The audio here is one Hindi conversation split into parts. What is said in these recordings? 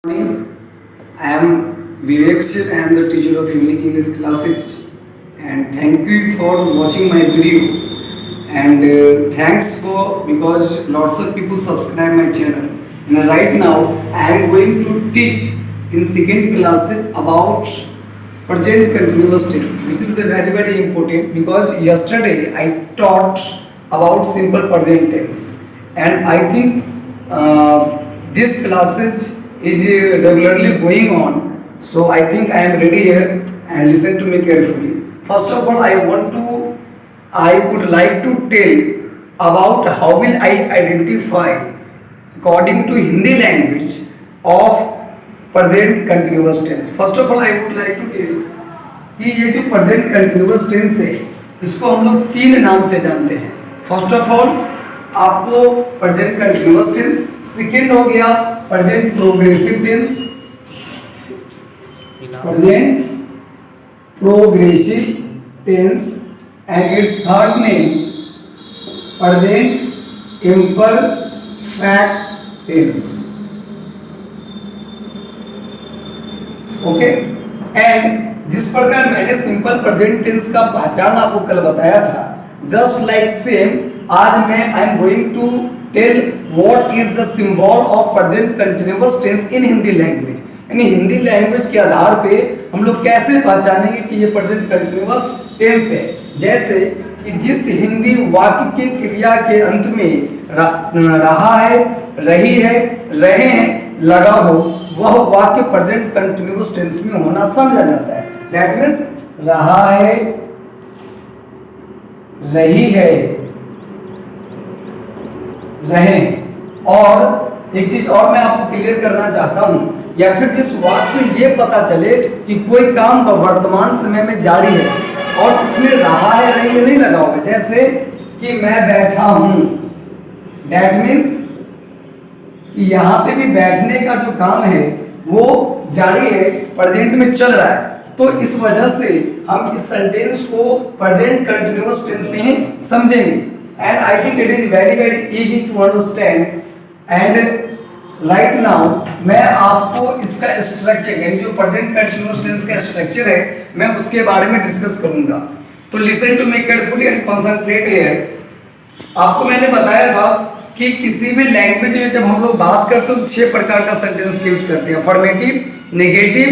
I am Vivek Sir. I am the teacher of Unique English classes, and thank you for watching my video. And thanks for because lots of people subscribe my channel. And right now I am going to teach in second classes about present continuous tense. This is the very important because yesterday I taught about simple present tense, and I think this classes is regularly going on. So I think I am ready here, and listen to me carefully. First of all, I would like to tell about how will I identify according to Hindi language of present continuous tense. First of all, I would like to tell कि ये जो present continuous tense है इसको हम लोग तीन नाम से जानते हैं. फर्स्ट ऑफ ऑल आपको present continuous tense, सेकेंड हो गया present progressive tense, present progressive tense, and its third name present imperfect tense. Okay. And जिस प्रकार मैंने सिंपल प्रेजेंट टेंस का पहचान आपको कल बताया था, जस्ट लाइक सेम आज मैं I am going to tell what is the symbol of present continuous tense in Hindi language. यानी हिंदी लैंग्वेज के आधार पे हम लोग कैसे पहचानेंगे कि ये प्रेजेंट कंटिन्यूअस टेंस है. जैसे कि जिस हिंदी वाक्य के क्रिया के अंत में रहा है, रही है, रहे हैं लगा हो, वह वाक्य प्रेजेंट कंटिन्यूअस टेंस में होना समझा जाता है. दैट मीन्स रहा है, रही है, रहे. और एक चीज और मैं आपको क्लियर करना चाहता हूं, या फिर जिस वाक्य से ये पता चले कि कोई काम वर्तमान समय में जारी है और उसमें रहा है, रही है नहीं लगा होगा. जैसे कि मैं बैठा हूं, दैट मीन्स कि यहाँ पे भी बैठने का जो काम है वो जारी है, प्रेजेंट में चल रहा है. तो इस वजह से हम इस सेंटेंस को प्रेजेंट कंटिन्यूअस टेंस में ही समझेंगे. And I think it is very easy to understand. And right now मैं आपको इसका स्ट्रक्चर यानी जो प्रेजेंट कंटिन्यूअस टेंस का स्ट्रक्चर है मैं उसके बारे में डिस्कस करूंगा. तो listen to me carefully and concentrate here. आपको मैंने बताया था कि किसी भी लैंग्वेज में जब हम लोग बात करते हैं तो 6 प्रकार का सेंटेंस यूज करते हैं. Affirmative, negative,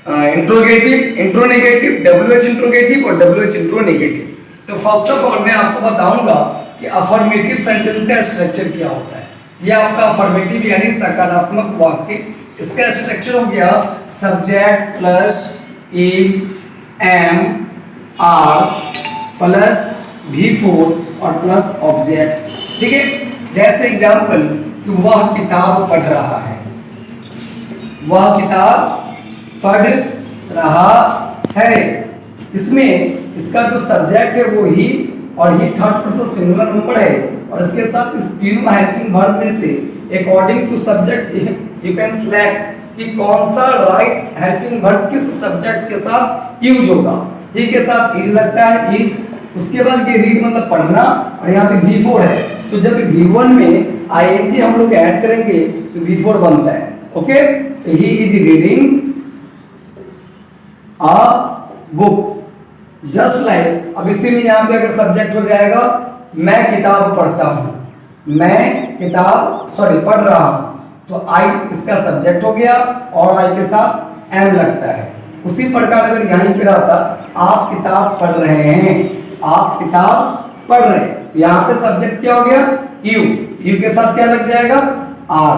interrogative, interronegative, WH interrogative और WH इंट्रोनेगेटिव. तो फर्स्ट ऑफ ऑल मैं आपको बताऊंगा कि अफर्मेटिव सेंटेंस का स्ट्रक्चर क्या होता है. यह आपका अफर्मेटिव यानी सकारात्मक वाक्य, इसका स्ट्रक्चर हो गया subject plus is, am, are plus V4 और प्लस ऑब्जेक्ट. ठीक है. जैसे एग्जाम्पल कि वह किताब पढ़ रहा है, वह किताब पढ़ रहा है. इसमें इसका जो सब्जेक्ट है वो ही, और ही थर्ड पर्सन सिंगुलर नंबर है, और इसके साथ इस तीनों हेल्पिंग वर्ब में से according to subject you can select कि कौन सा राइट हेल्पिंग वर्ब किस सब्जेक्ट के साथ यूज होगा. ही के साथ इज लगता है, इज. उसके बाद ये रीड मतलब पढ़ना, और यहाँ पे V4 है. तो जब V1 में ING हम लोग ऐड करेंगे तो V4 बनता है. ओके. तो he is reading a book. Just like अब इसी में यहाँ पे अगर सब्जेक्ट हो जाएगा मैं किताब पढ़ता हूँ, मैं किताब पढ़ रहा हूँ, तो आई इसका सब्जेक्ट हो गया और आई के साथ एम लगता है. उसी प्रकार अगर यहीं पे रहता आप किताब पढ़ रहे हैं, आप किताब पढ़ रहे हैं, यहाँ पे सब्जेक्ट क्या हो गया यू, यू के साथ क्या लग जाएगा आर.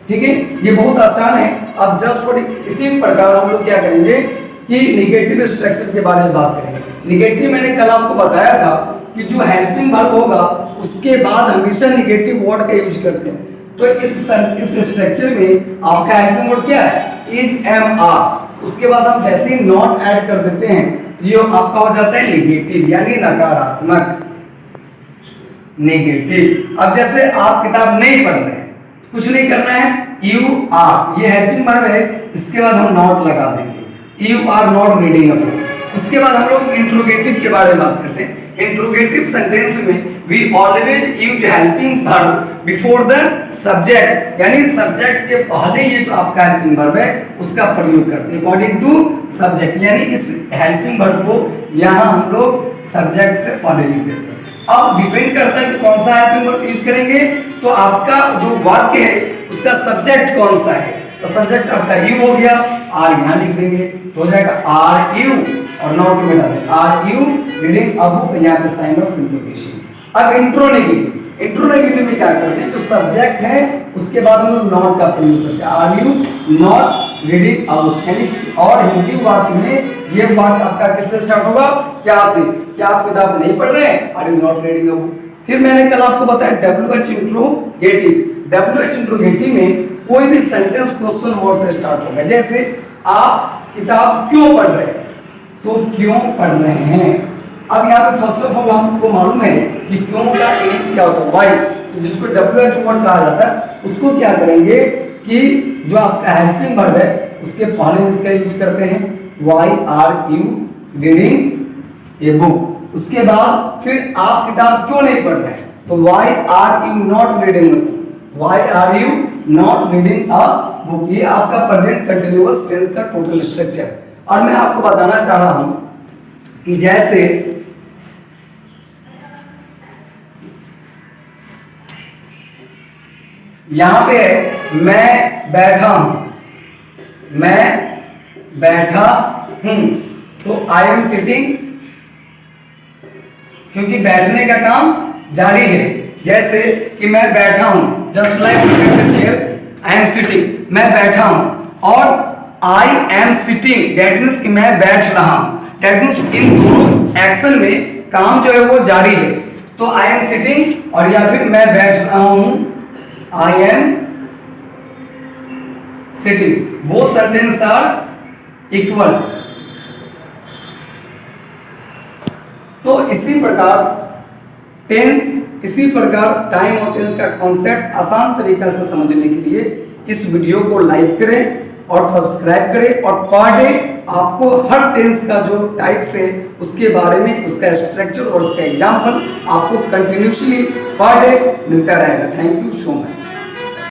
ठीक है. ये बहुत आसान है. अब जस्ट इसी प्रकार हम लोग क्या करेंगे कि निगेटिव स्ट्रक्चर के बारे में बात करेंगे. निगेटिव मैंने कल आपको बताया था कि जो हेल्पिंग वर्ब होगा उसके बाद हमेशा निगेटिव वर्ड का यूज करते हैं. तो इस स्ट्रक्चर में आपका हेल्पिंग वर्ड क्या है इज, एम, आर. उसके बाद हम जैसे ही नॉट ऐड कर देते हैं ये आपका हो जाता है नेगेटिव यानी नकारात्मक. नेगेटिव. अब जैसे आप किताब नहीं पढ़ रहे हैं, कुछ नहीं करना है, यू आर ये हेल्पिंग वर्ब है, इसके बाद हम नॉट लगा देंगे, you are not reading a book. उसके बाद हम लोग इंट्रोगेटिव के बारे में बात करते हैं. इंट्रोगेटिव सेंटेंस में we always use helping verb before the subject, यानी सब्जेक्ट के पहले ये जो आपका हेल्पिंग वर्ब है उसका प्रयोग करते हैं अकॉर्डिंग टू सब्जेक्ट, यानी इस हेल्पिंग वर्ब को यहाँ हम लोग सब्जेक्ट से पहले लिख देते हैं। अब डिपेंड करता है कि कौन सा हेल्पिंग वर्ब यूज करेंगे, तो आपका जो वाक्य है उसका सब्जेक्ट कौन सा है, तो सब्जेक्ट आपका यू हो गया, आर यहाँ लिख देंगे तो हो जाएगा आर यू, और नॉट में डालेंगे are you reading a book, यहाँ पे साइन ऑफ इंट्रोगेशन। अब इंट्रोनेगेटिव, इंट्रोनेगेटिव में क्या करते हैं, जो सब्जेक्ट है उसके बाद हम लोग नॉट का प्रयोग करते हैं, are you not reading a book, यानी और हिंदी वाक्य में ये वाक्य आपका किससे स्टार्ट होगा, क्या से, क्या आप किताब नहीं पढ़ रहे हैं, are you not reading a book. फिर मैंने कल आपको बताया WH इंट्रोगेटिव, WH इंट्रोगेटिव में कोई भी सेंटेंस क्वेश्चन वर्ड से स्टार्ट होगा, जैसे आप किताब क्यों पढ़ रहे हैं, तो क्यों पढ़ रहे हैं। अब यहाँ पे फर्स्ट ऑफ ऑल हमको मालूम है कि क्यों का इंग्लिश क्या होता है, वाई, तो जिसको WH वर्ड कहा जाता है उसको क्या करेंगे कि जो आपका हेल्पिंग वर्ब है उसके पहले इसका यूज करते हैं, why are you reading a book. उसके बाद फिर आप किताब क्यों नहीं पढ़ रहे हैं, तो why are you not reading, why are you not reading a book. ये आपका प्रेजेंट कंटिन्यूअस टेंस का टोटल स्ट्रक्चर। और मैं आपको बताना चाह रहा हूं कि जैसे यहां पे है मैं बैठा हूं, मैं बैठा हूं, तो आई एम सिटिंग, क्योंकि बैठने का काम जारी है। जैसे कि मैं बैठा हूं, just like I am sitting, मैं बैठा हूं, और I am sitting that means कि मैं बैठ रहा हूं, दैट मीन्स इन दोनों एक्शन में काम जो है वो जारी है। तो आई एम सिटिंग और या फिर मैं बैठ रहा हूं, आई एम सिटिंग, वो सेंटेंस आर इक्वल। तो इसी प्रकार टेंस, इसी प्रकार टाइम और टेंस का कॉन्सेप्ट आसान तरीका से समझने के लिए इस वीडियो को लाइक करें और सब्सक्राइब करें, और पर डे आपको हर टेंस का जो टाइप्स है उसके बारे में, उसका स्ट्रक्चर और उसका एग्जाम्पल आपको कंटिन्यूसली पर डे मिलता रहेगा। Thank you so much.